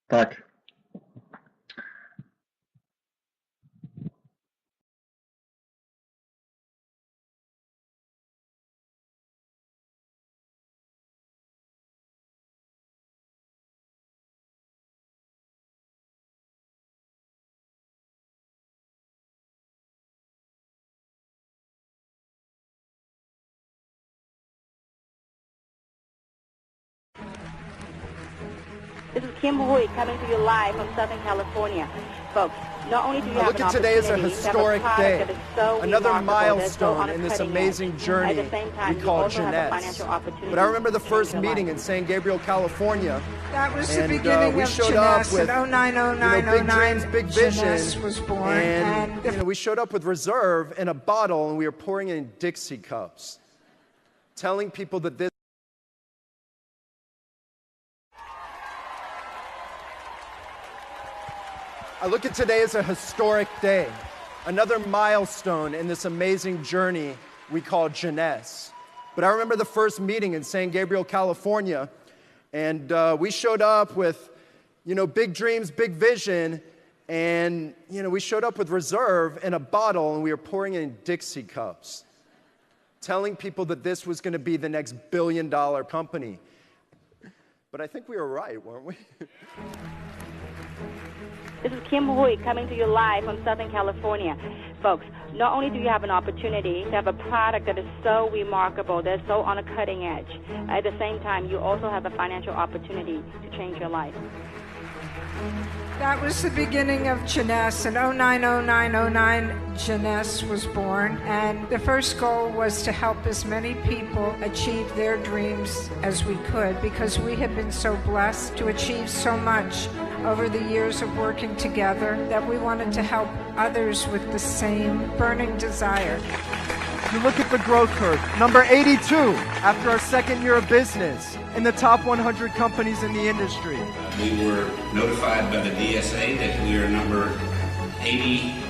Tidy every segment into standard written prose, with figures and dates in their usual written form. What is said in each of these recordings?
Tak. This is Kim Hui coming to you live from Southern California. Folks, not only do you have Look an at today as a opportunity to have a historic product day, that is so another remarkable, that's so on milestone a in this cutting amazing edge. journey At the same time, we you call also have a Jeunesse. financial opportunity But I remember the to first change your meeting life. in San Gabriel, California. That was the And beginning we of showed Jeunesse. up with In 0909, big dreams, big vision. Jeunesse was born. And we showed up with reserve in a bottle, and we were pouring it in Dixie cups, telling people that this. I look at today as a historic day, another milestone in this amazing journey we call Jeunesse. But I remember the first meeting in San Gabriel, California, and we showed up with, big dreams, big vision, and, we showed up with reserve in a bottle, and we were pouring it in Dixie cups, telling people that this was going to be the next billion-dollar company. But I think we were right, weren't we? This is Kim Hui coming to you live from Southern California. Folks, not only do you have an opportunity to have a product that is so remarkable, that's so on a cutting edge, at the same time, you also have a financial opportunity to change your life. That was the beginning of Jeunesse. In 090909, Jeunesse was born. And the first goal was to help as many people achieve their dreams as we could, because we have been so blessed to achieve so much over the years of working together that we wanted to help others with the same burning desire. You look at the growth curve, number 82 after our second year of business in the top 100 companies in the industry. We were notified by the DSA that we are number 82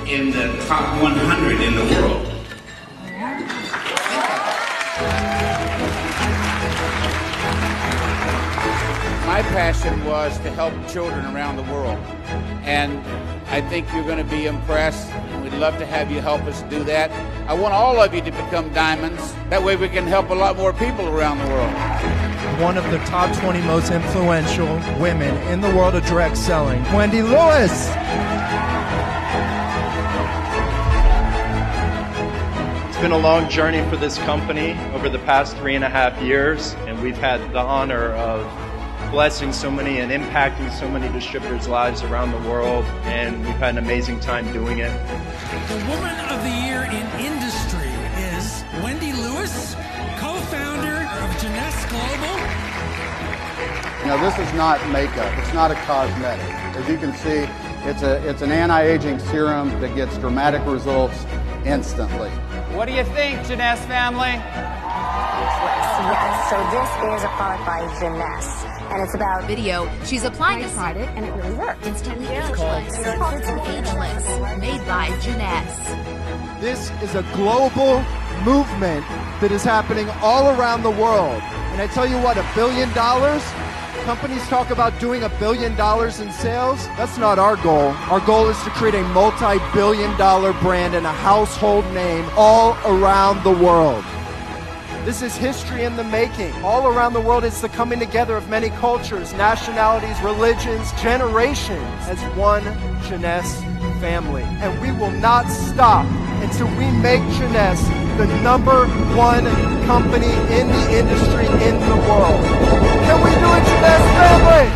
in the top 100 in the world. My passion was to help children around the world, and I think you're going to be impressed. We'd love to have you help us do that. I want all of you to become diamonds. That way we can help a lot more people around the world. One of the top 20 most influential women in the world of direct selling, Wendy Lewis. It's been a long journey for this company over the past 3.5 years, and we've had the honor of blessing so many and impacting so many distributors' lives around the world, and we've had an amazing time doing it. The Woman of the Year in Industry is Wendy Lewis, co-founder of Jeunesse Global. This is not makeup. It's not a cosmetic. As you can see, it's an anti-aging serum that gets dramatic results instantly. What do you think, Jeunesse family? Yes. So this is a product by Jeunesse, and it's about video. She's applying I tried it, and it really worked. Instantly ageless, made by Jeunesse. This is a global movement that is happening all around the world. And I tell you what, $1 billion, companies talk about doing $1 billion in sales. That's not our goal. Our goal is to create a multi-billion-dollar brand and a household name all around the world. This is history in the making. All around the world, it's the coming together of many cultures, nationalities, religions, generations as one Jeunesse family. And we will not stop until we make Jeunesse the #1 company in the industry in the world. Can we do it, Jeunesse family?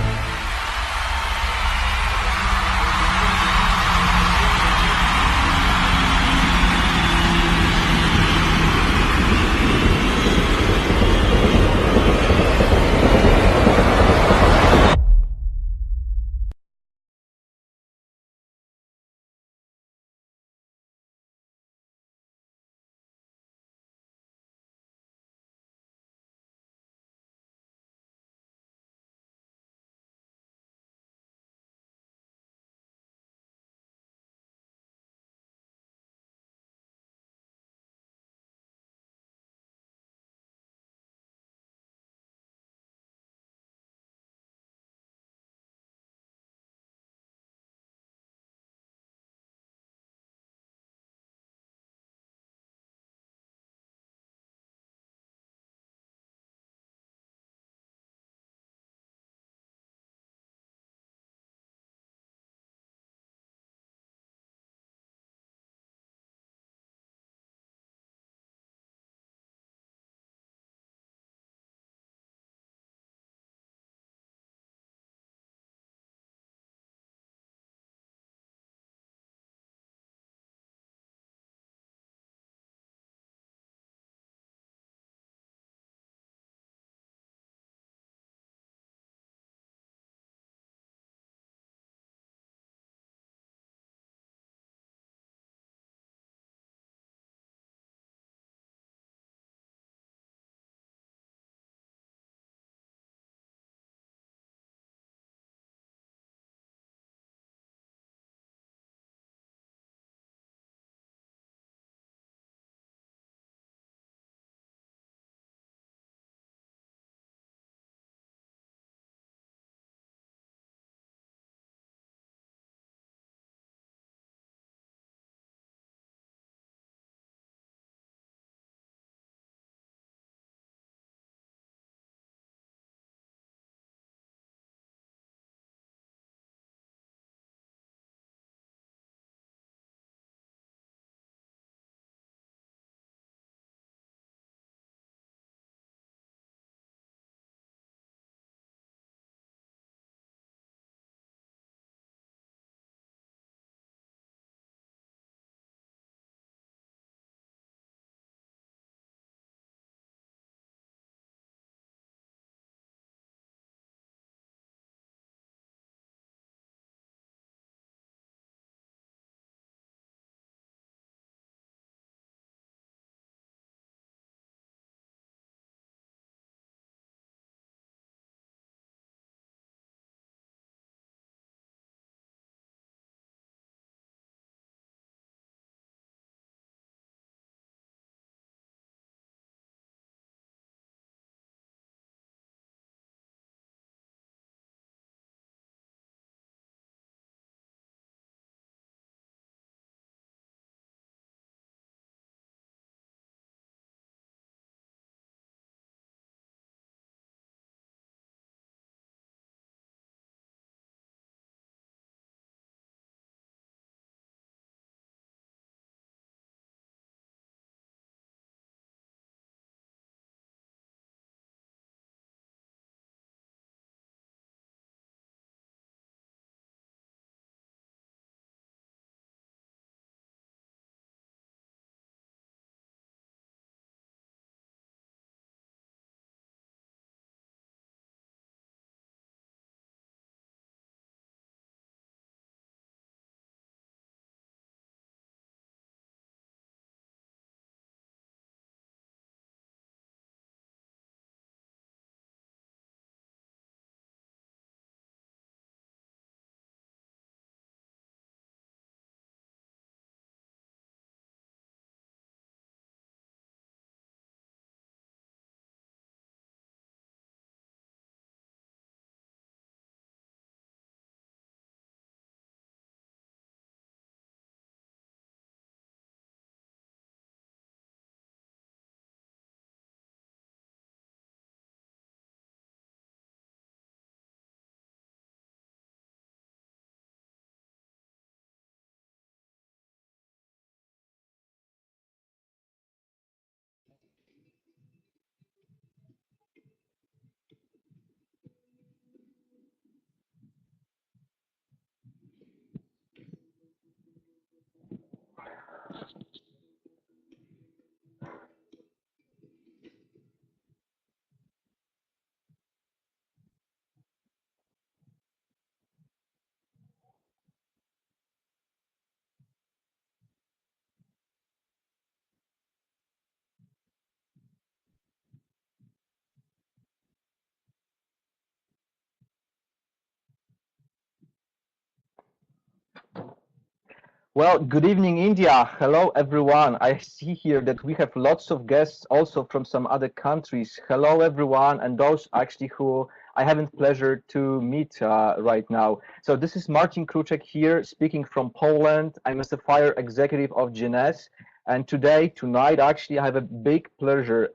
Well, good evening, India. Hello, everyone. I see here that we have lots of guests also from some other countries. Hello, everyone, and those actually who I haven't pleasure to meet right now. So this is Marcin Kruczek here, speaking from Poland. I'm a Sapphire executive of Jeunesse. And tonight, actually, I have a big pleasure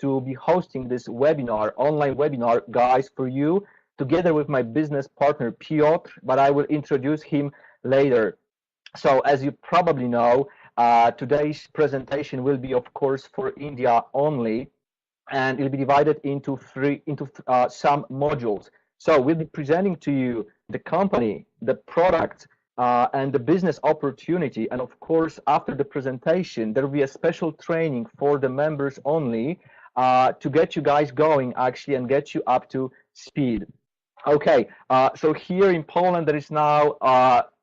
to be hosting this webinar, online webinar, guys, for you, together with my business partner, Piotr, but I will introduce him later. So as you probably know, today's presentation will be, of course, for India only, and it'll be divided into some modules. So we'll be presenting to you the company, the product, and the business opportunity. And of course, after the presentation, there will be a special training for the members only to get you guys going, actually, and get you up to speed. Okay, so here in Poland, there is now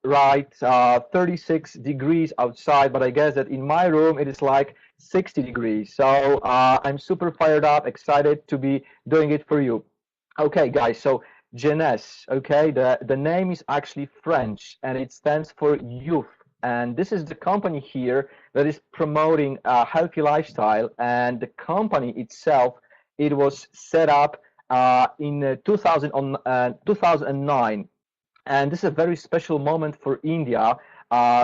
36 degrees outside, but I guess that in my room it is like 60 degrees. So I'm super fired up, excited to be doing it for you. Okay, guys, so Jeunesse, okay, the name is actually French and it stands for youth. And this is the company here that is promoting a healthy lifestyle. And the company itself, it was set up in 2009. And this is a very special moment for India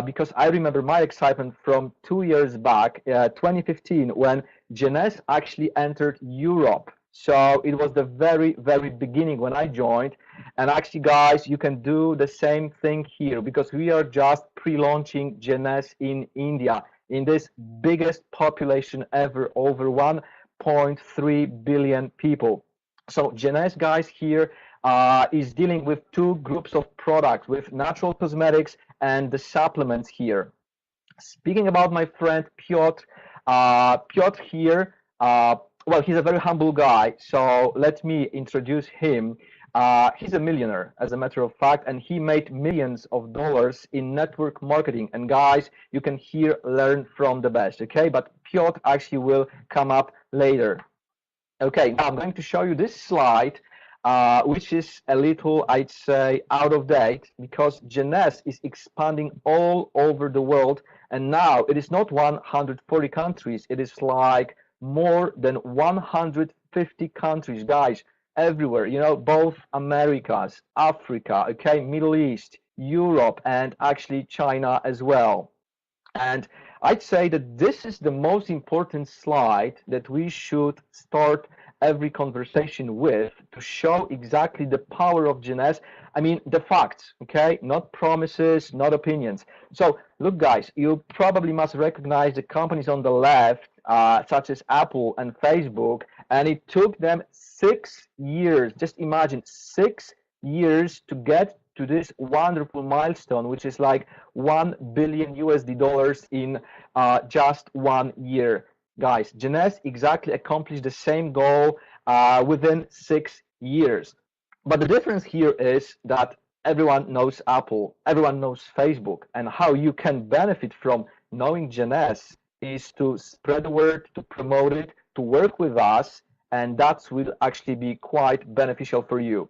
because I remember my excitement from 2 years back, 2015, when Jeunesse actually entered Europe. So it was the very, very beginning when I joined. And actually, guys, you can do the same thing here because we are just pre-launching Jeunesse in India, in this biggest population ever, over 1.3 billion people. So Jeunesse, guys, here is dealing with two groups of products, with natural cosmetics and the supplements here. Speaking about my friend Piotr, Piotr here, well, he's a very humble guy, so let me introduce him. He's a millionaire, as a matter of fact, and he made millions of dollars in network marketing. And guys, you can here learn from the best, okay? But Piotr actually will come up later. Okay, now I'm going to show you this slide, which is a little, I'd say, out of date because Jeunesse is expanding all over the world. And now it is not 140 countries. It is like more than 150 countries, guys, everywhere, you know, both Americas, Africa, okay, Middle East, Europe, and actually China as well. And I'd say that this is the most important slide that we should start every conversation with to show exactly the power of Jeunesse. I mean, the facts, okay? Not promises, not opinions. So look, guys, you probably must recognize the companies on the left, such as Apple and Facebook, and it took them 6 years. Just imagine 6 years to get to this wonderful milestone, which is like $1 billion in just 1 year. Guys, Jeunesse exactly accomplished the same goal within 6 years. But the difference here is that everyone knows Apple, everyone knows Facebook, and how you can benefit from knowing Jeunesse is to spread the word, to promote it, to work with us, and that will actually be quite beneficial for you.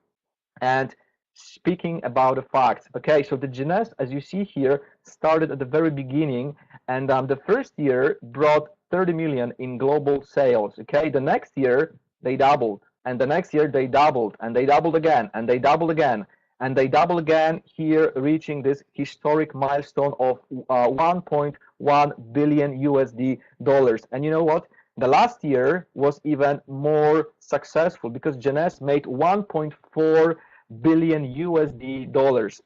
And speaking about the facts, okay, so the Jeunesse, as you see here, started at the very beginning, and the first year brought 30 million in global sales, okay? The next year, they doubled, and the next year, they doubled, and they doubled again, and they doubled again, and they doubled again, here reaching this historic milestone of 1.1 billion dollars. And you know what? The last year was even more successful because Jeunesse made 1.4 billion dollars.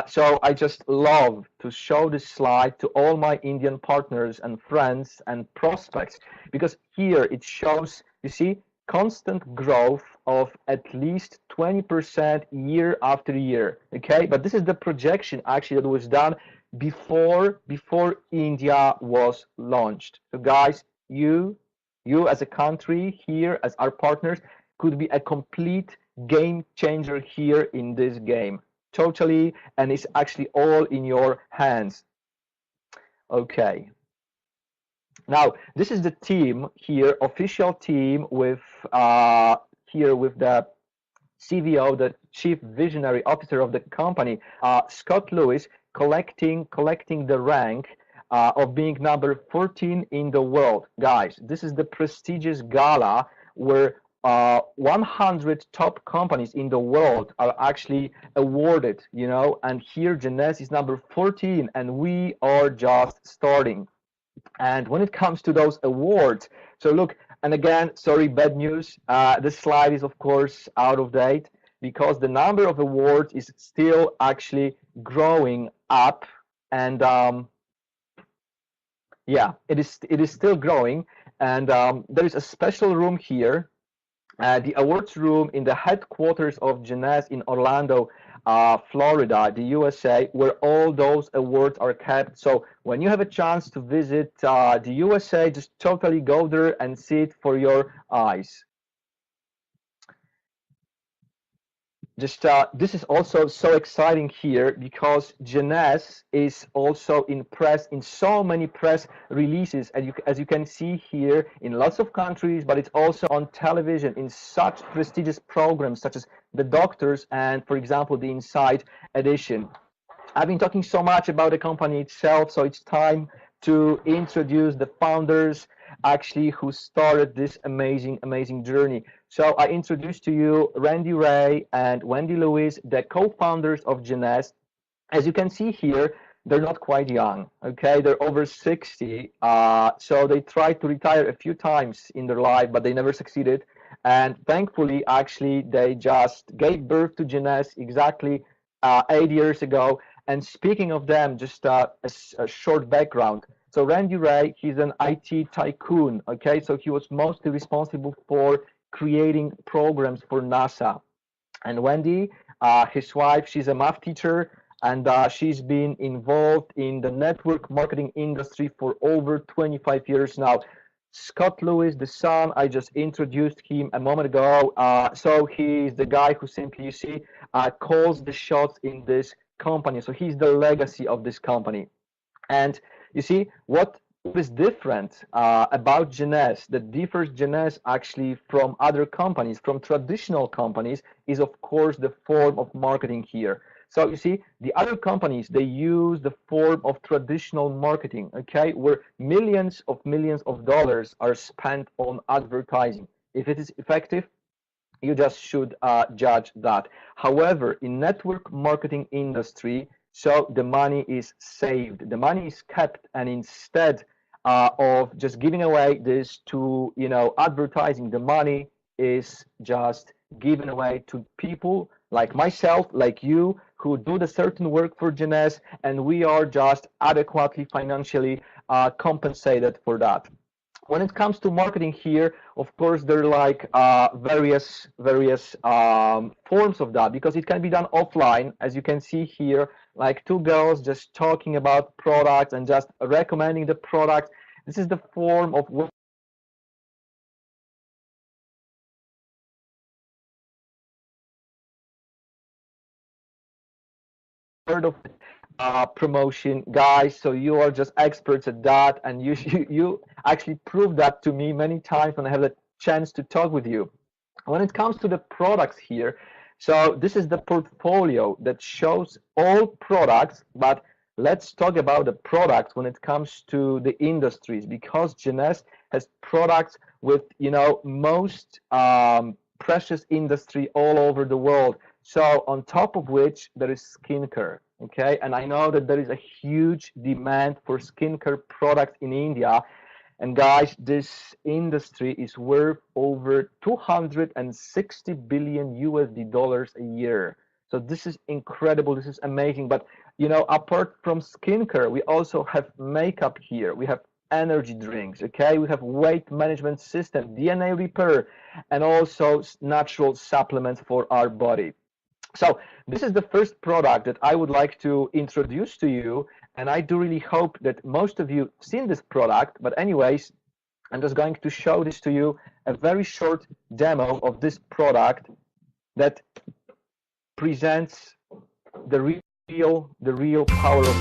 So I just love to show this slide to all my Indian partners and friends and prospects because here it shows, you see, constant growth of at least 20% year after year, okay? But this is the projection actually that was done before India was launched. So guys, you as a country here, as our partners, could be a complete game changer here in this game. Totally, and it's actually all in your hands. Okay. Now, this is the team here, official team with here with the CVO, the Chief Visionary Officer of the company, Scott Lewis. collecting the rank of being number 14 in the world. Guys, this is the prestigious gala where 100 top companies in the world are actually awarded, you know, and here Jeunesse is number 14 and we are just starting. And when it comes to those awards, so look, and again, sorry, bad news, this slide is of course out of date because the number of awards is still actually growing up, and yeah, it is still growing, and there is a special room here, the awards room in the headquarters of Jeunesse in Orlando, Florida, the USA, where all those awards are kept. So when you have a chance to visit the USA, just totally go there and see it for your eyes. Just this is also so exciting here because Jeunesse is also in press, in so many press releases, and as you can see here, in lots of countries, but it's also on television in such prestigious programs such as The Doctors and, for example, the Inside Edition. I've been talking so much about the company itself, so it's time to introduce the founders actually who started this amazing journey. So I introduce to you Randy Ray and Wendy Lewis, the co-founders of Jeunesse. As you can see here, they're not quite young, okay? They're over 60, so they tried to retire a few times in their life, but they never succeeded. And thankfully, actually, they just gave birth to Jeunesse exactly 8 years ago. And speaking of them, just a short background. So Randy Ray, he's an IT tycoon, okay? So he was mostly responsible for creating programs for NASA. And Wendy, his wife, she's a math teacher, and she's been involved in the network marketing industry for over 25 years now. Scott Lewis, the son, I just introduced him a moment ago. So he's the guy who simply, you see, calls the shots in this company. So he's the legacy of this company. And you see, what is different about Jeunesse, that differs Jeunesse actually from other companies, from traditional companies, is of course the form of marketing here. So you see, the other companies, they use the form of traditional marketing, okay, where millions of dollars are spent on advertising. If it is effective, you just should judge that. However, in network marketing industry, so the money is saved, the money is kept, and instead of just giving away this to, you know, advertising, the money is just given away to people like myself, like you, who do the certain work for Jeunesse, and we are just adequately financially compensated for that. When it comes to marketing here, of course, there are like various forms of that, because it can be done offline, as you can see here, like two girls just talking about products and just recommending the product. This is the form of what heard of promotion, guys. So you are just experts at that, and you actually proved that to me many times when I have the chance to talk with you. When it comes to the products here, so this is the portfolio that shows all products, but let's talk about the products when it comes to the industries, because Jeunesse has products with, you know, most precious industry all over the world. So on top of which there is skincare, okay? And I know that there is a huge demand for skincare products in India. And guys, this industry is worth over 260 billion USD dollars a year. So this is incredible. This is amazing. But, you know, apart from skincare, we also have makeup here. We have energy drinks, okay? We have weight management system, DNA repair, and also natural supplements for our body. So this is the first product that I would like to introduce to you, and I do really hope that most of you have seen this product. But anyways, I'm just going to show this to you, a very short demo of this product that presents the real power of.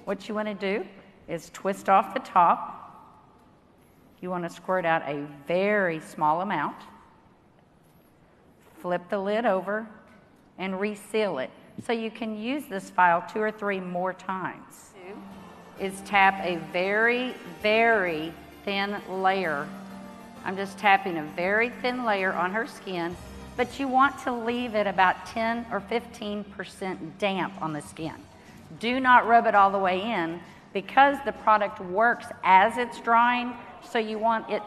What you want to do is twist off the top. You want to squirt out a very small amount. Flip the lid over and reseal it. So you can use this file 2 or 3 more times. Is tap a very, very thin layer. I'm just tapping a very thin layer on her skin, but you want to leave it about 10 or 15% damp on the skin. Do not rub it all the way in because the product works as it's drying, so you want it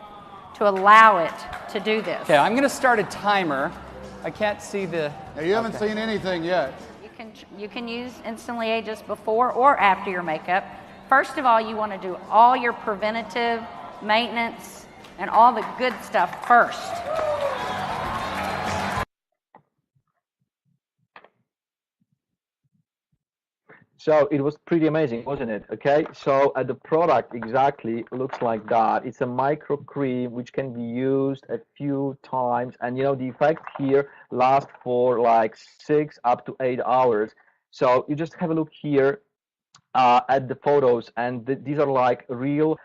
to allow it to do this. Okay, I'm going to start a timer. I can't see the... Now, you haven't seen anything yet. You can use Instantly Ageless before or after your makeup. First of all, you want to do all your preventative maintenance and all the good stuff first. So it was pretty amazing, wasn't it? Okay, so the product exactly looks like that. It's a micro cream which can be used a few times, and you know the effect here lasts for like 6 up to 8 hours. So you just have a look here at the photos, and these are like real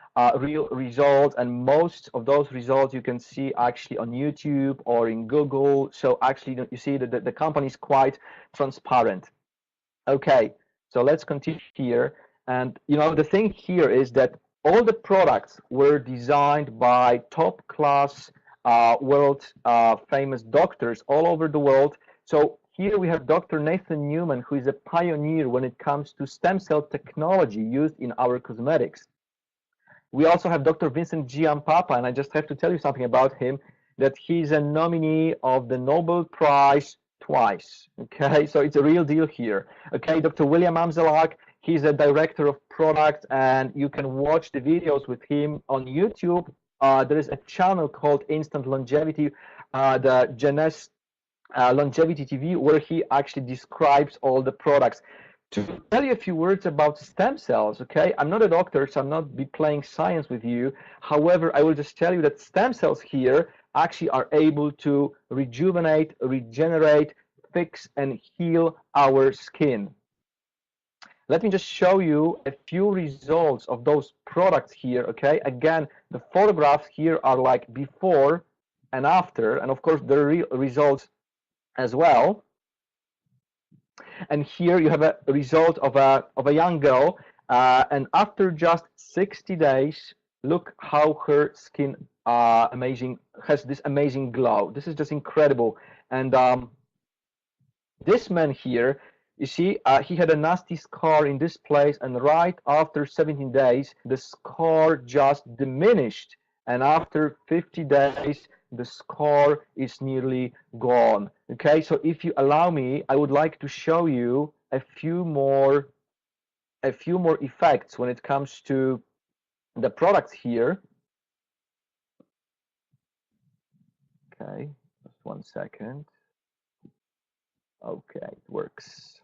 results, and most of those results you can see actually on YouTube or in Google. So actually you see that the company is quite transparent. Okay. So let's continue here, and you know the thing here is that all the products were designed by top-class world famous doctors all over the world. So here we have Dr. Nathan Newman, who is a pioneer when it comes to stem cell technology used in our cosmetics. We also have Dr. Vincent Giampapa, and I just have to tell you something about him, that he's a nominee of the Nobel Prize twice. Okay, so it's a real deal here. Okay, Dr. William Amzelak, he's a director of product, and you can watch the videos with him on YouTube. There is a channel called Instant Longevity, the Jeunesse Longevity TV, where he actually describes all the products. To tell you a few words about stem cells, okay, I'm not a doctor, so I'm not be playing science with you. However, I will just tell you that stem cells here actually are able to rejuvenate, regenerate, fix, and heal our skin. Let me just show you a few results of those products here, okay? Again, the photographs here are like before and after, and of course the real results as well. And here you have a result of a young girl, and after just 60 days, look how her skin has this amazing glow. This is just incredible. And this man here, you see, he had a nasty scar in this place, and right after 17 days, the scar just diminished, and after 50 days, the scar is nearly gone. Okay, so if you allow me, I would like to show you a few more effects when it comes to the products here. Okay, just 1 second. Okay, it works.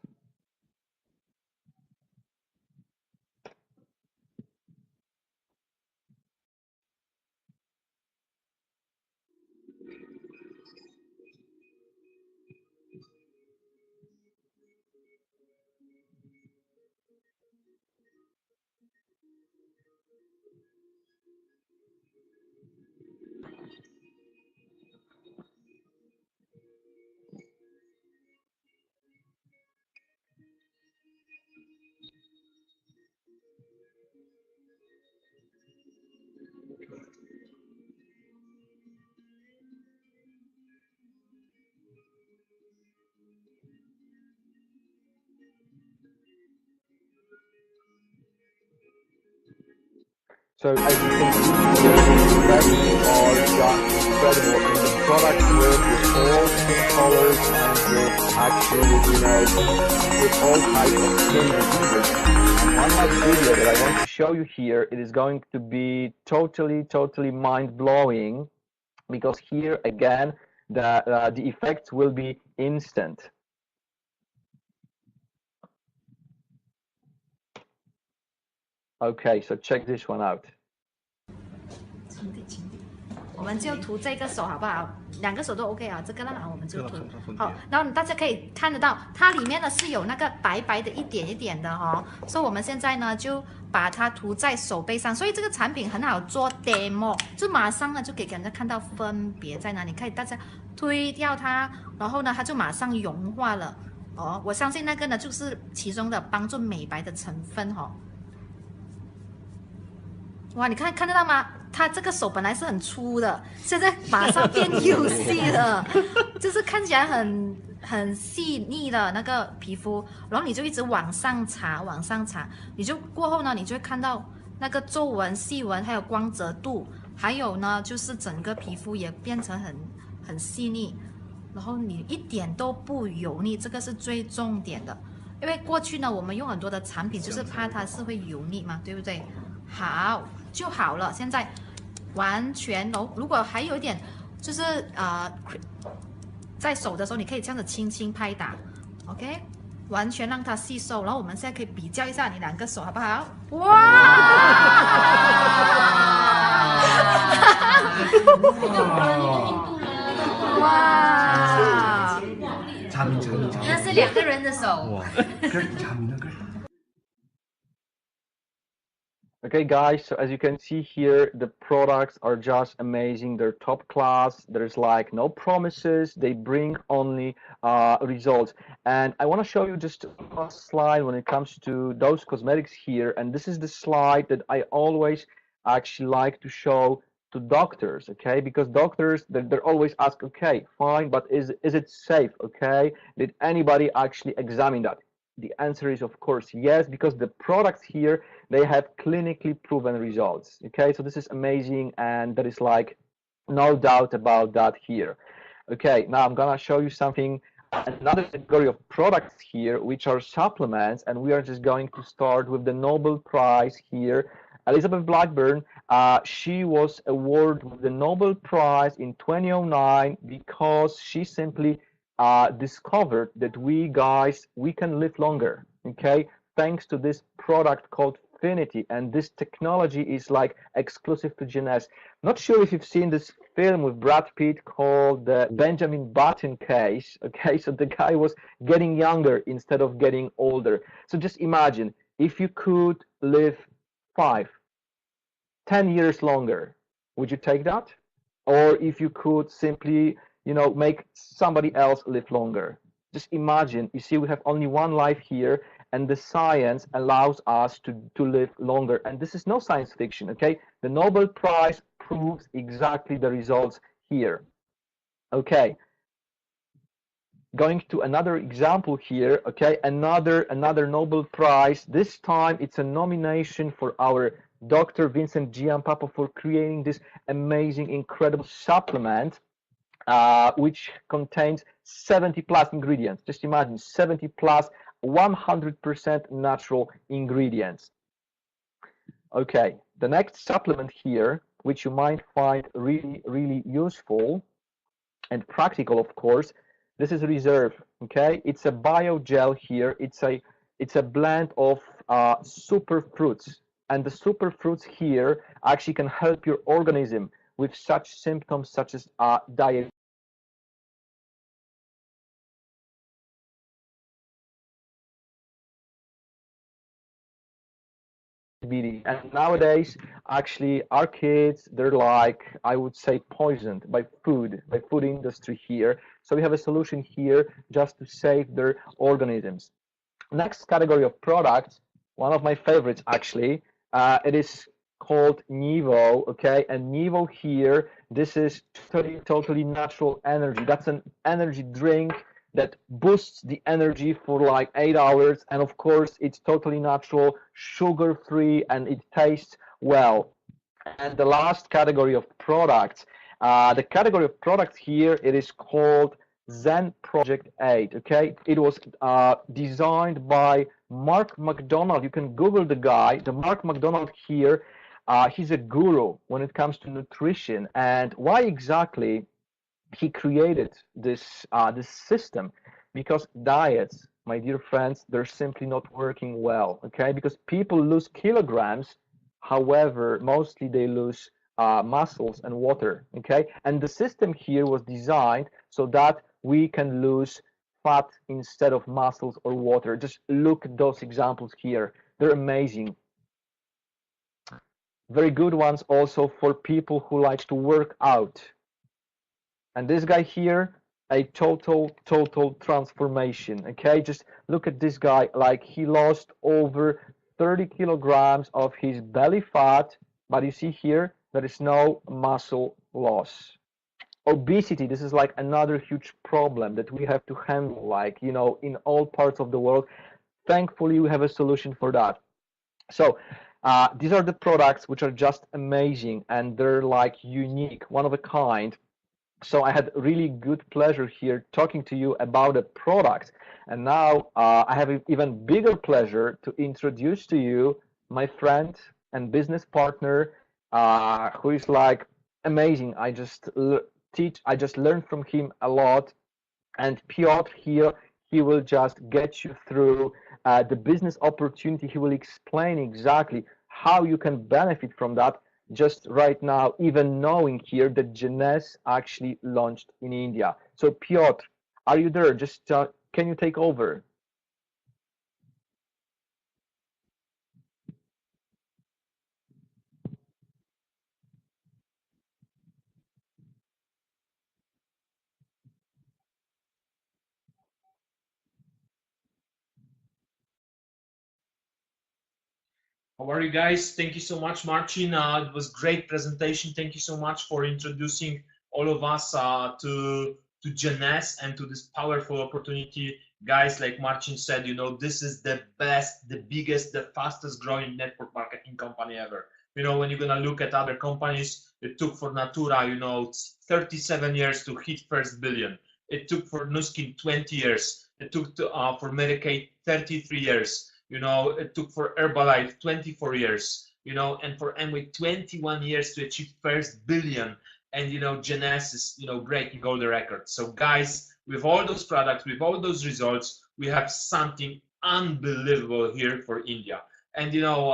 So as you can see, the effects are just incredible, and the product works with all colors and with actually, you know, with all types of skin diseases. One last video that I want to show you here, it is going to be totally mind-blowing, because here again the effects will be instant. Okay, so check this one out. 我们就涂这个手好不好？2个手都 OK 啊，这个啦，我们就涂。好，然后大家可以看得到，它里面呢是有那个白白的一点一点的哈、哦，所以我们现在呢就把它涂在手背上，所以这个产品很好做 demo， 就马上呢就可以给人家看到分别在哪里，可以大家推掉它，然后呢，它就马上融化了。哦，我相信那个呢，就是其中的帮助美白的成分哦。哇，你看得到吗？它这个手本来是很粗的，现在马上变幼细了，就是看起来很细腻的那个皮肤，然后你就一直往上擦，往上擦，你就过后呢，你就会看到那个皱纹、细纹，还有光泽度，还有呢，就是整个皮肤也变成很细腻，然后你一点都不油腻，这个是最重点的。因为过去呢，我们用很多的产品，就是怕它是会油腻嘛，对不对？好就好了，现在完全哦。如果还有一点，就是在手的时候，你可以这样子轻轻拍打 ，OK， 完全让它吸收。然后我们现在可以比较一下你两个手好不好？哇！哇！那是2个人的手。Okay, guys, so as you can see here, the products are just amazing. They're top class. There's like no promises. They bring only results. And I want to show you just a slide when it comes to those cosmetics here. And this is the slide that I always actually like to show to doctors, okay? Because doctors, they're always ask, okay, fine, but is it safe, okay? Did anybody actually examine that? The answer is, of course, yes, because the products here, they have clinically proven results. Okay, so this is amazing, and there is like no doubt about that here. Okay, now I'm gonna show you something, another category of products here, which are supplements, and we are just going to start with the Nobel Prize here. Elizabeth Blackburn, she was awarded with the Nobel Prize in 2009 because she simply discovered that we can live longer, okay, thanks to this product called Finity, and this technology is like exclusive to Jeunesse. Not sure if you've seen this film with Brad Pitt called the Benjamin Button case, okay, so the guy was getting younger instead of getting older. So just imagine if you could live 5, 10 years longer, would you take that? Or if you could simply, you know, make somebody else live longer. Just imagine, you see, we have only one life here, and the science allows us to live longer. And this is no science fiction, okay? The Nobel Prize proves exactly the results here. Okay. Going to another example here, okay? Another Nobel Prize. This time it's a nomination for our Dr. Vincent Giampapo for creating this amazing, incredible supplement. Which contains 70 plus ingredients. Just imagine 70 plus 100% natural ingredients. Okay, the next supplement here, which you might find really, really useful and practical, of course, this is Reserve. Okay, it's a bio gel here. It's a blend of super fruits, and the super fruits here actually can help your organism with such symptoms such as diabetes. And nowadays, actually, our kids, they're like, I would say, poisoned by food industry here. So we have a solution here just to save their organisms. Next category of products, one of my favorites actually, it is called Nevo, okay? And Nevo here, this is totally natural energy. That's an energy drink that boosts the energy for like 8 hours, and of course it's totally natural, sugar-free, and it tastes well. And the last category of products, the category of products here, it is called Zen Project 8, okay? It was designed by Mark McDonald. You can Google the guy, the Mark McDonald here. He's a guru when it comes to nutrition. And why exactly he created this system? Because diets, my dear friends, they're simply not working well, okay? Because people lose kilograms, however, mostly they lose muscles and water, okay? And the system here was designed so that we can lose fat instead of muscles or water. Just look at those examples here. They're amazing. Very good ones also for people who like to work out. And this guy here, a total transformation. Okay, just look at this guy. Like, he lost over 30 kilograms of his belly fat, but you see here there is no muscle loss. Obesity, this is like another huge problem that we have to handle, like, you know, in all parts of the world. Thankfully, we have a solution for that. So these are the products which are just amazing, and they're like unique, one of a kind. So I had really good pleasure here talking to you about the product. And now I have an even bigger pleasure to introduce to you my friend and business partner, who is like amazing. I just learned from him a lot. And Piotr here, he will just get you through the business opportunity. He will explain exactly how you can benefit from that just right now, even knowing here that Jeunesse actually launched in India. So Piotr, are you there? Just can you take over? How are you guys? Thank you so much, Marcin. It was great presentation. Thank you so much for introducing all of us to Jeunesse and to this powerful opportunity. Guys, like Marcin said, you know, this is the best, the biggest, the fastest growing network marketing company ever. You know, when you're gonna look at other companies, it took for Natura, you know, 37 years to hit first billion. It took for Nuskin 20 years. It took for Medicaid 33 years. You know, it took for Herbalife 24 years, you know, and for Amway 21 years to achieve first billion. And, you know, Jeunesse is, you know, breaking all the records. So guys, with all those products, with all those results, we have something unbelievable here for India. And, you know,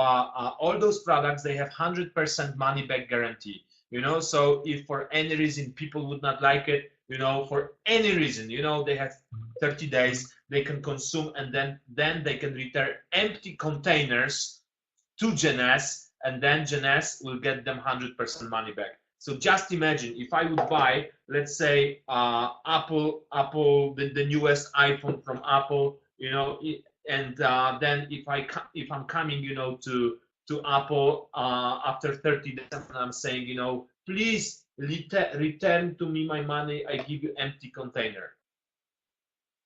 all those products, they have 100% money back guarantee, you know, so if for any reason people would not like it, you know, for any reason, you know, they have 30 days, they can consume, and then they can return empty containers to Jeunesse, and then Jeunesse will get them 100% money back. So just imagine if I would buy, let's say, Apple, the newest iPhone from Apple, you know, and then if I'm coming, you know, to Apple after 30 days, and I'm saying, you know, please return to me my money, I give you empty container.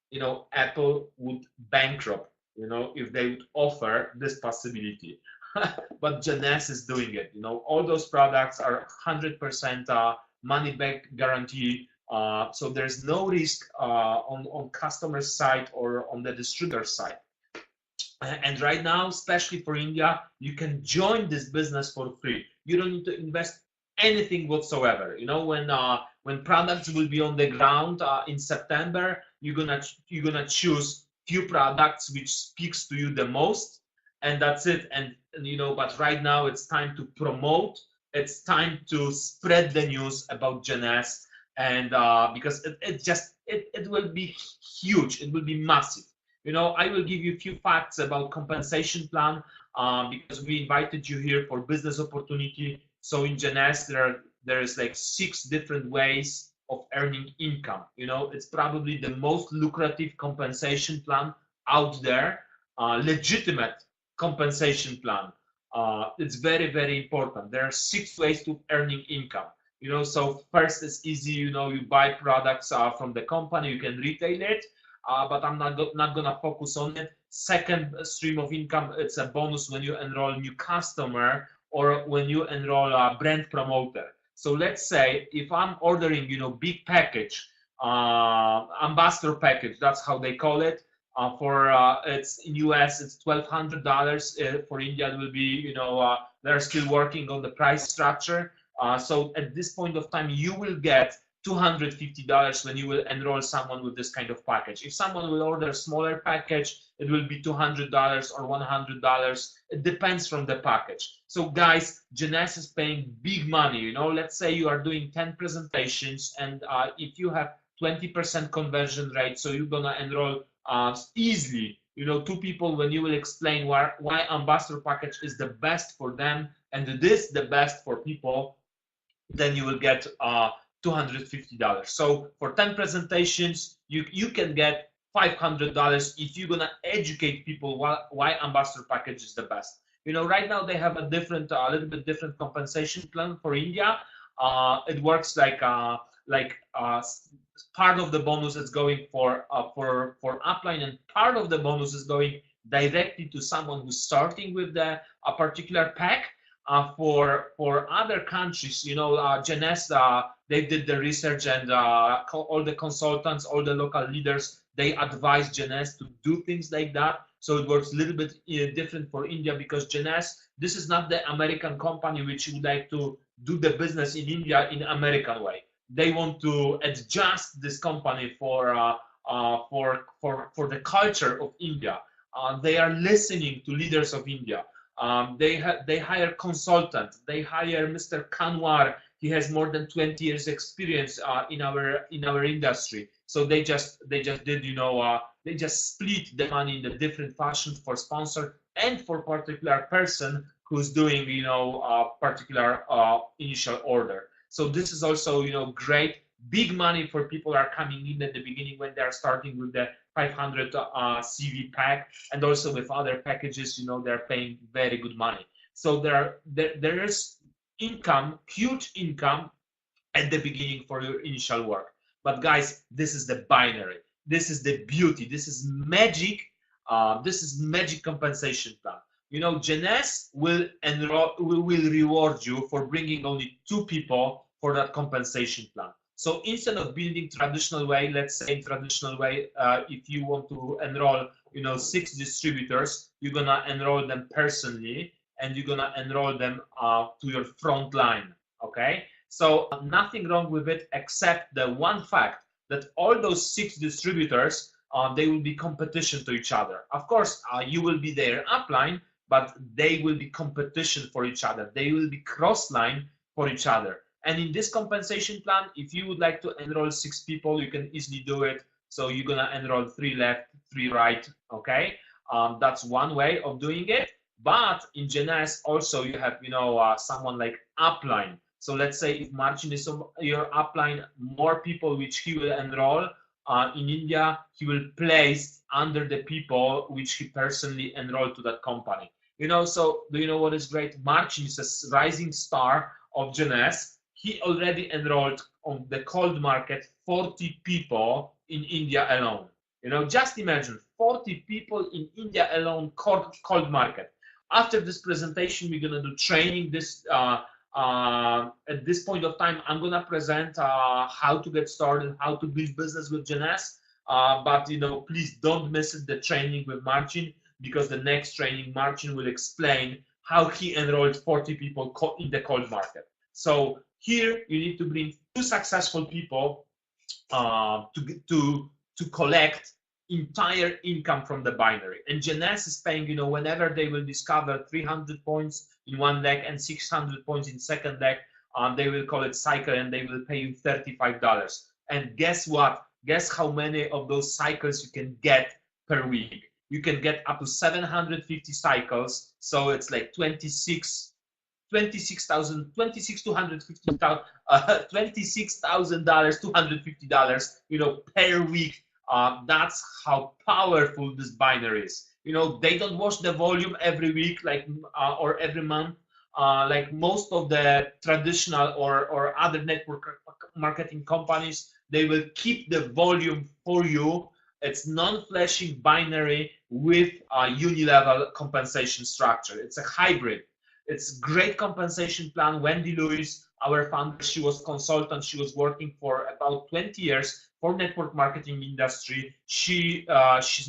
You know, Apple would bankrupt, you know, if they would offer this possibility. But Jeunesse is doing it. You know, all those products are 100% money back guarantee. So there's no risk on customer side or on the distributor side. And right now, especially for India, you can join this business for free. You don't need to invest anything whatsoever. You know, when products will be on the ground in September, you're gonna choose few products which speaks to you the most, and that's it. And you know, but right now it's time to promote. It's time to spread the news about Jeunesse, and because it will be huge. It will be massive. You know, I will give you a few facts about compensation plan because we invited you here for business opportunity. So in Jeunesse, there is like 6 different ways of earning income. You know, it's probably the most lucrative compensation plan out there, legitimate compensation plan. It's very, very important. There are 6 ways to earning income. You know, so first is easy. You know, you buy products from the company, you can retail it, but I'm not gonna focus on it. Second stream of income, it's a bonus when you enroll new customer or when you enroll a brand promoter. So let's say if I'm ordering, you know, big package, ambassador package, that's how they call it. For it's in US, it's $1,200. For India, it will be, you know, they're still working on the price structure. So at this point of time, you will get $250 when you will enroll someone with this kind of package. If someone will order a smaller package, it will be $200 or $100. It depends from the package. So guys, Jeunesse is paying big money. You know, let's say you are doing 10 presentations, and if you have 20% conversion rate, so you're gonna enroll easily, you know, 2 people when you will explain why ambassador package is the best for them and it is the best for people, then you will get $250. So for 10 presentations, you can get $500 if you're gonna educate people why ambassador package is the best. You know, right now they have a different, a little bit different compensation plan for India. It works like part of the bonus is going for upline, and part of the bonus is going directly to someone who's starting with a particular pack. For other countries, you know, Jeunesse, they did the research, and all the consultants, all the local leaders, they advise Jeunesse to do things like that. So it works a little bit different for India, because Jeunesse, this is not the American company which would like to do the business in India in American way. They want to adjust this company for the culture of India. They are listening to leaders of India. They hire consultants. They hire Mr. Kanwar. He has more than 20 years experience in our industry. So they just did, you know, they just split the money in the different fashions for sponsor and for particular person who's doing, you know, a particular initial order. So this is also, you know, great. Big money for people are coming in at the beginning when they're starting with the 500 CV pack, and also with other packages, you know, they're paying very good money. So there is income, huge income at the beginning for your initial work. But guys, this is the binary. This is the beauty. This is magic. This is magic compensation plan. You know, Jeunesse will reward you for bringing only 2 people for that compensation plan. So instead of building traditional way, let's say traditional way, if you want to enroll, you know, 6 distributors, you're gonna enroll them personally, and you're gonna enroll them to your front line. Okay, so nothing wrong with it, except the one fact that all those 6 distributors, they will be competition to each other. Of course, you will be their upline, but they will be competition for each other. They will be cross-line for each other. And in this compensation plan, if you would like to enroll 6 people, you can easily do it. So you're gonna enroll 3 left, 3 right, okay? That's one way of doing it. But in Jeunesse also you have, you know, someone like upline. So let's say if Marcin is your upline, more people which he will enroll in India, he will place under the people which he personally enrolled to that company. You know, so do you know what is great? Marcin is a rising star of Jeunesse. He already enrolled on the cold market 40 people in India alone. You know, just imagine 40 people in India alone, cold market. After this presentation, we're gonna do training. At this point of time, I'm gonna present how to get started, how to build business with Jeunesse. But you know, please don't miss it, the training with Marcin, because the next training, Marcin will explain how he enrolled 40 people in the cold market. So here you need to bring 2 successful people to collect entire income from the binary. And Jeunesse is paying, you know, whenever they will discover 300 points in one leg and 600 points in second leg, they will call it cycle, and they will pay you $35. And guess what? Guess how many of those cycles you can get per week? You can get up to 750 cycles. So it's like $26,000, $250, you know, per week. That's how powerful this binary is. You know, they don't watch the volume every week, like or every month, like most of the traditional or other network marketing companies. They will keep the volume for you. It's non-flashing binary with a unilevel compensation structure. It's a hybrid. It's great compensation plan. Wendy Lewis, our founder, she was consultant. She was working for about 20 years for network marketing industry. She's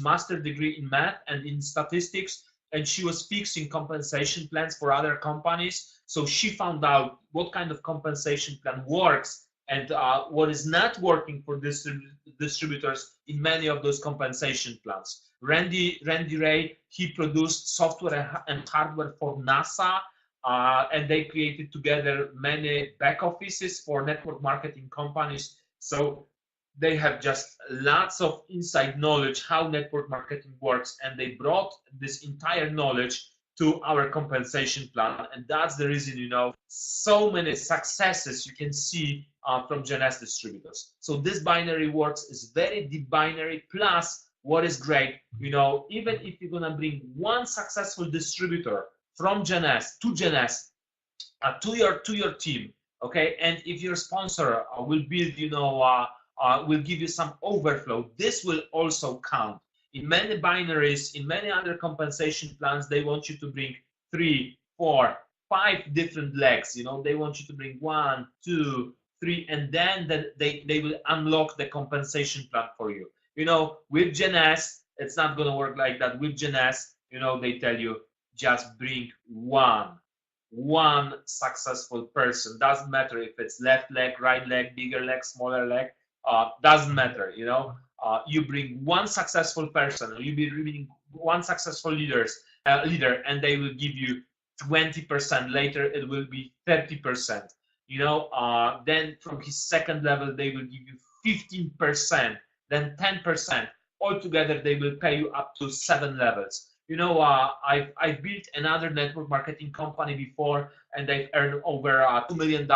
master's degree in math and in statistics, and she was fixing compensation plans for other companies. So she found out what kind of compensation plan works and what is not working for distributors in many of those compensation plans. Randy Ray, he produced software and hardware for NASA, and they created together many back offices for network marketing companies. So they have just lots of inside knowledge how network marketing works, and they brought this entire knowledge to our compensation plan. And that's the reason, you know, so many successes you can see from Jeunesse distributors. So this binary works is very deep binary. Plus, what is great, you know, even if you're gonna bring one successful distributor from Jeunesse to your team, okay, and if your sponsor will build, you know, will give you some overflow, this will also count. In many binaries, in many other compensation plans, they want you to bring 3, 4, 5 different legs. You know, they want you to bring 1, 2, 3, and then they will unlock the compensation plan for you. You know, with Jeunesse, it's not going to work like that. With Jeunesse, you know, they tell you just bring one successful person. Doesn't matter if it's left leg, right leg, bigger leg, smaller leg. Doesn't matter, you know. You bring one successful person, you bring one successful leader, and they will give you 20%. Later, it will be 30%. You know, then from his second level, they will give you 15%, then 10%. Altogether, they will pay you up to 7 levels. You know, I've built another network marketing company before, and they've earned over $2 million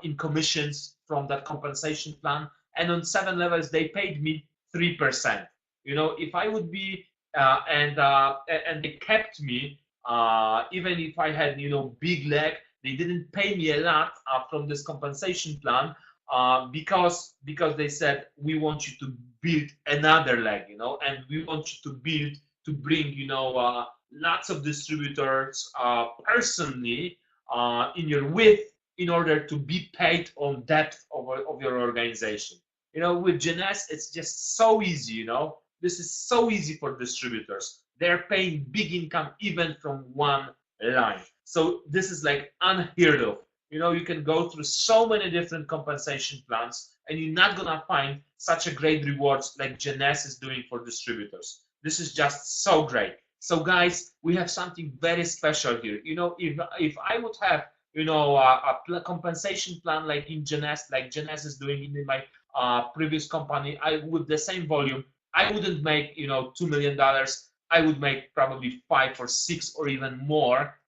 in commissions from that compensation plan. And on 7 levels, they paid me 3%. You know, if I would be, and they kept me, even if I had, you know, big leg, they didn't pay me a lot from this compensation plan because they said, we want you to build another leg, you know, and we want you to bring, you know, lots of distributors personally in your width in order to be paid on depth of your organization. You know, with Jeunesse, it's just so easy, you know. This is so easy for distributors. They're paying big income even from one line. So this is like unheard of. You know, you can go through so many different compensation plans and you're not gonna find such a great rewards like Jeunesse is doing for distributors. This is just so great. So guys, we have something very special here. You know, if I would have, you know, a compensation plan like in Jeunesse, like Jeunesse is doing in my previous company, I would the same volume, I wouldn't make, you know, $2 million. I would make probably 5 or 6 or even more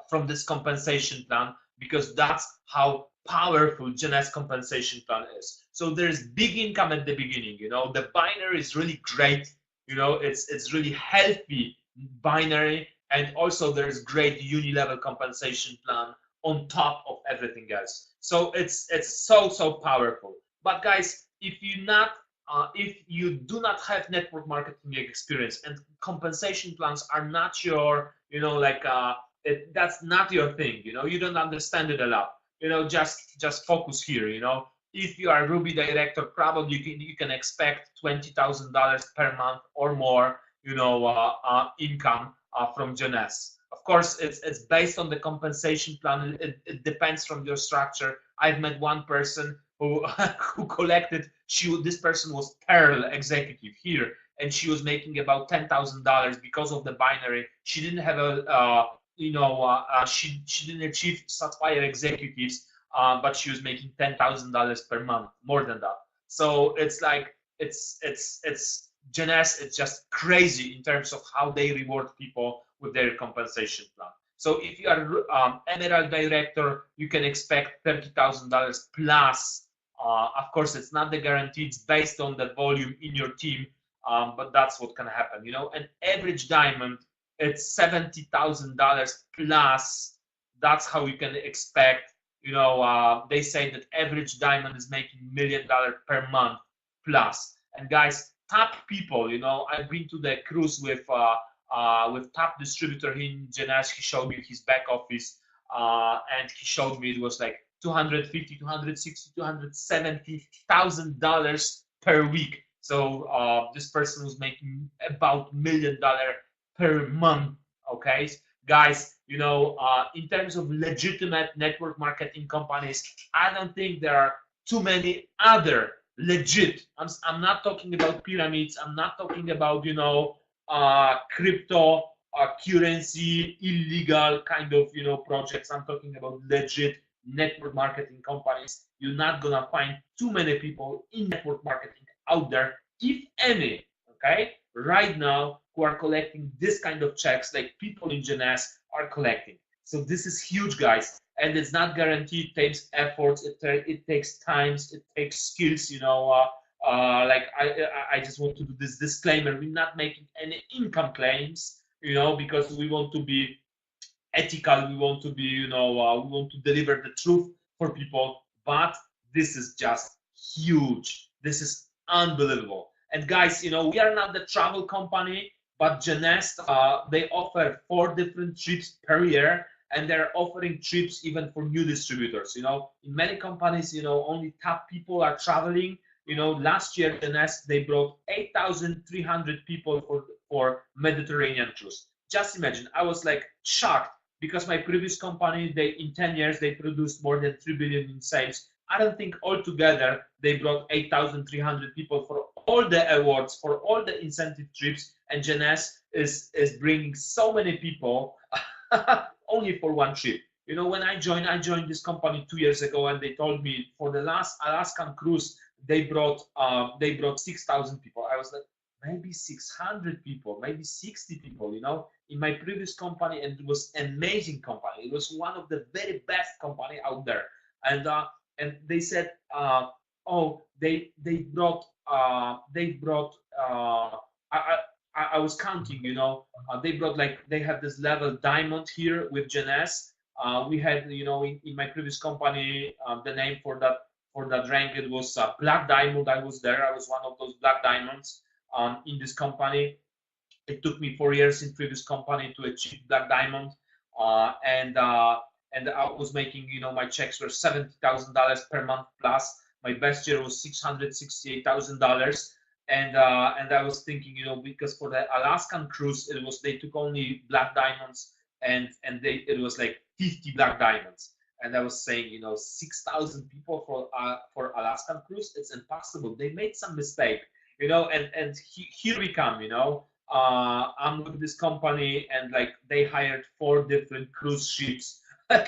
from this compensation plan, because that's how powerful Jeunesse compensation plan is. So there's big income at the beginning. You know, the binary is really great. You know, it's really healthy binary, and also there's great uni-level compensation plan on top of everything else. So it's so powerful. But guys, if you do not have network marketing experience and compensation plans are not your, you know, like that's not your thing, you know, you don't understand it a lot, you know, just focus here. You know, if you are a Ruby director, probably you can expect $20,000 per month or more, you know, income from Jeunesse. Of course, it's based on the compensation plan. It depends from your structure. I've met one person who collected. This person was Pearl executive here, and she was making about $10,000 because of the binary. She didn't have a she didn't achieve Sapphire executives, but she was making $10,000 per month, more than that. So it's like it's Jeunesse. It's just crazy in terms of how they reward people with their compensation plan. So if you are Emerald director, you can expect $30,000 plus. Of course, it's not the guarantee. It's based on the volume in your team, but that's what can happen. You know, an average diamond, it's $70,000 plus. That's how you can expect. You know, they say that average diamond is making $1 million per month plus. And guys, top people. You know, I've been to the cruise with top distributor in Jeunesse. He showed me his back office, and he showed me it was like $250,000, $260,000, $270,000 per week. So this person was making about $1 million per month. Okay, guys, you know, in terms of legitimate network marketing companies, I don't think there are too many other legit. I'm not talking about pyramids. I'm not talking about, you know, crypto currency illegal kind of, you know, projects. I'm talking about legit network marketing companies. You're not gonna find too many people in network marketing out there, if any, okay, right now, who are collecting this kind of checks like people in Jeunesse are collecting. So this is huge, guys, and it's not guaranteed. It takes efforts, it takes times, it takes skills, you know. Like I just want to do this disclaimer: we're not making any income claims, you know, because we want to be ethical, we want to be, you know, we want to deliver the truth for people. But this is just huge. This is unbelievable. And guys, you know, we are not the travel company, but Jeunesse, they offer 4 different trips per year, and they're offering trips even for new distributors. You know, in many companies, you know, only top people are traveling. You know, last year, Jeunesse, they brought 8,300 people for Mediterranean cruise. Just imagine, I was like shocked, because my previous company, in 10 years, they produced more than 3 billion in sales. I don't think altogether they brought 8,300 people for all the awards, for all the incentive trips, and Jeunesse is bringing so many people only for one trip. You know, when I joined this company 2 years ago, and they told me for the last Alaskan cruise, they brought 6,000 people. I was like, maybe 600 people, maybe 60 people, you know, in my previous company, and it was an amazing company. It was one of the very best company out there. And they said, oh, they brought I was counting, you know, they brought, like, they have this level diamond here with Jeunesse. We had, you know, in my previous company, the name for that rank, it was Black Diamond. I was there. I was one of those Black Diamonds in this company. It took me 4 years in previous company to achieve Black Diamond, and I was making, you know, my checks were $70,000 per month plus. My best year was $668,000, and I was thinking, you know, because for the Alaskan cruise, they took only Black Diamonds, and it was like 50 Black Diamonds. And I was saying, you know, 6,000 people for Alaskan cruise, it's impossible. They made some mistake, you know, and here we come, you know. I'm with this company, and like they hired 4 different cruise ships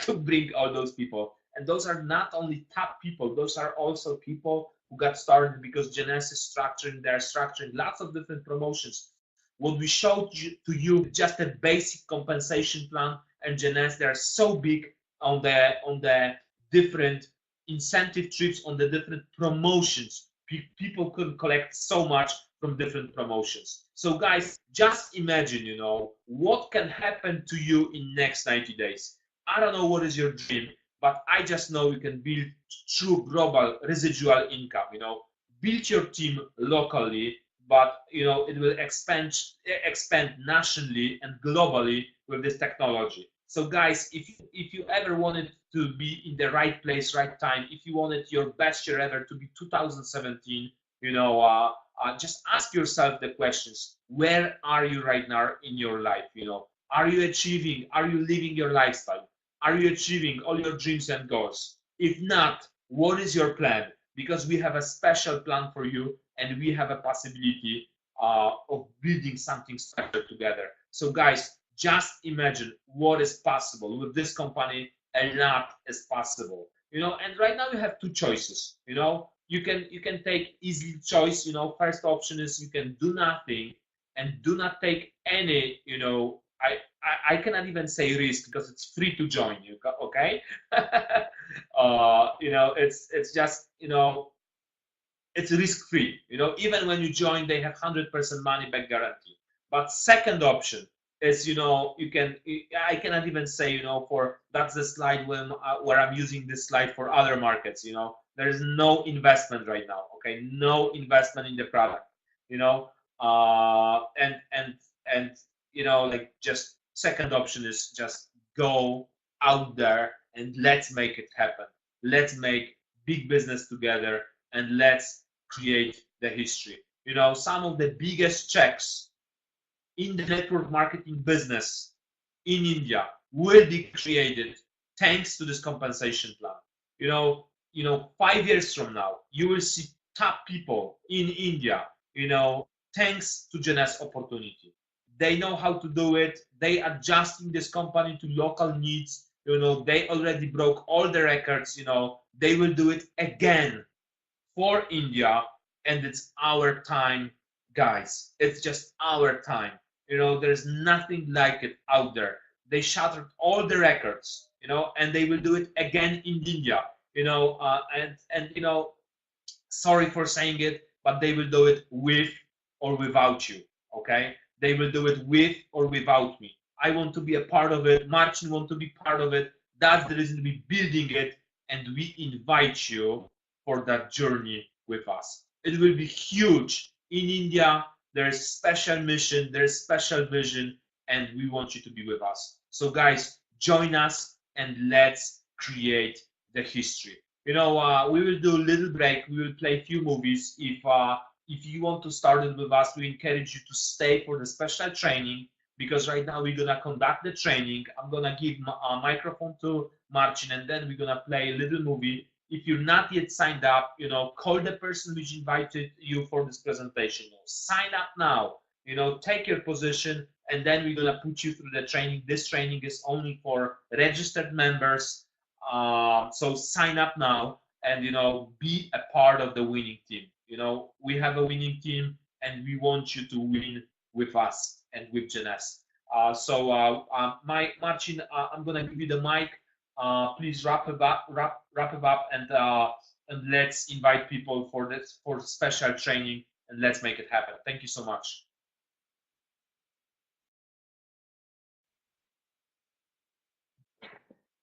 to bring all those people. And those are not only top people, those are also people who got started because Jeunesse is they're structuring lots of different promotions. What we showed to you, just a basic compensation plan, and Jeunesse, they're so big on the different incentive trips, on the different promotions. People could collect so much from different promotions. So guys, just imagine, you know, what can happen to you in next 90 days. I don't know what is your dream, but I just know you can build true global residual income, you know, build your team locally, but, you know, it will expand nationally and globally with this technology. So guys, if you ever wanted to be in the right place, right time, if you wanted your best year ever to be 2017, you know, just ask yourself the questions: where are you right now in your life? You know, are you living your lifestyle? Are you achieving all your dreams and goals? If not, what is your plan? Because we have a special plan for you, and we have a possibility of building something special together. So guys, just imagine what is possible with this company. A lot is possible, you know. And right now you have 2 choices, you know. You can take easy choice, you know. First option is you can do nothing and do not take any, you know, I cannot even say risk because it's free to join you, okay? You know, it's just, you know, it's risk free, you know. Even when you join, they have 100% money back guarantee. But second option is, you know, I cannot even say, you know, that's the slide where I'm using this slide for other markets, you know. There is no investment right now, okay? No investment in the product, you know. And you know, like, just second option is just go out there and let's make it happen. Let's make big business together, and let's create the history. You know, some of the biggest checks in the network marketing business in India will be created thanks to this compensation plan. You know, 5 years from now, you will see top people in India, you know, thanks to Jeunesse opportunity. They know how to do it. They adjusting this company to local needs. You know, they already broke all the records. You know, they will do it again for India, and it's our time, guys. It's just our time. You know, there's nothing like it out there. They shattered all the records, you know, and they will do it again in India, you know, and you know, sorry for saying it, but they will do it with or without you, okay? They will do it with or without me. I want to be a part of it. Marcin want to be part of it. That's the reason we're building it, and we invite you for that journey with us. It will be huge. In India, there's special mission, there's special vision, and we want you to be with us. So guys, join us and let's create the history. You know, we will do a little break. We will play a few movies. If you want to start it with us, we encourage you to stay for the special training, because right now we're gonna conduct the training. I'm gonna give a microphone to Marcin, and then we're gonna play a little movie. If you're not yet signed up, you know, call the person which invited you for this presentation. You know, sign up now. You know, take your position, and then we're gonna put you through the training. This training is only for registered members. So sign up now, and you know, be a part of the winning team. You know, we have a winning team, and we want you to win with us and with Jeunesse. Marcin, I'm gonna give you the mic. Please wrap it up, and let's invite people for special training, and let's make it happen. Thank you so much.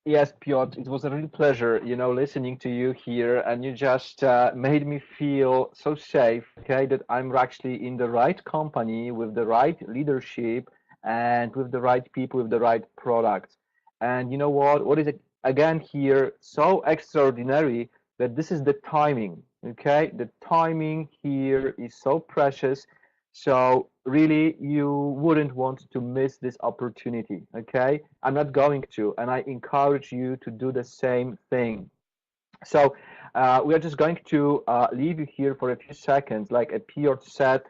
Yes, Piotr, it was a real pleasure, you know, listening to you here, and you just made me feel so safe, okay, that I'm actually in the right company with the right leadership and with the right people, with the right products. And you know what? What is it again here so extraordinary that this is the timing, okay? The timing here is so precious. So really, you wouldn't want to miss this opportunity, okay? I'm not going to, and I encourage you to do the same thing. So we are just going to leave you here for a few seconds, like a Piotr said,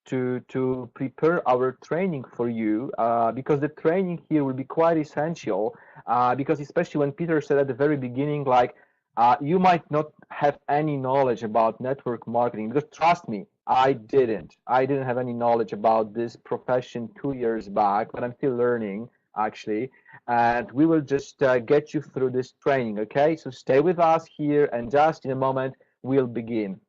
to prepare our training for you, because the training here will be quite essential, because especially when Peter said at the very beginning, like, you might not have any knowledge about network marketing, because trust me, I didn't have any knowledge about this profession 2 years back, but I'm still learning actually, and we will just get you through this training, okay? So stay with us here, and just in a moment we'll begin.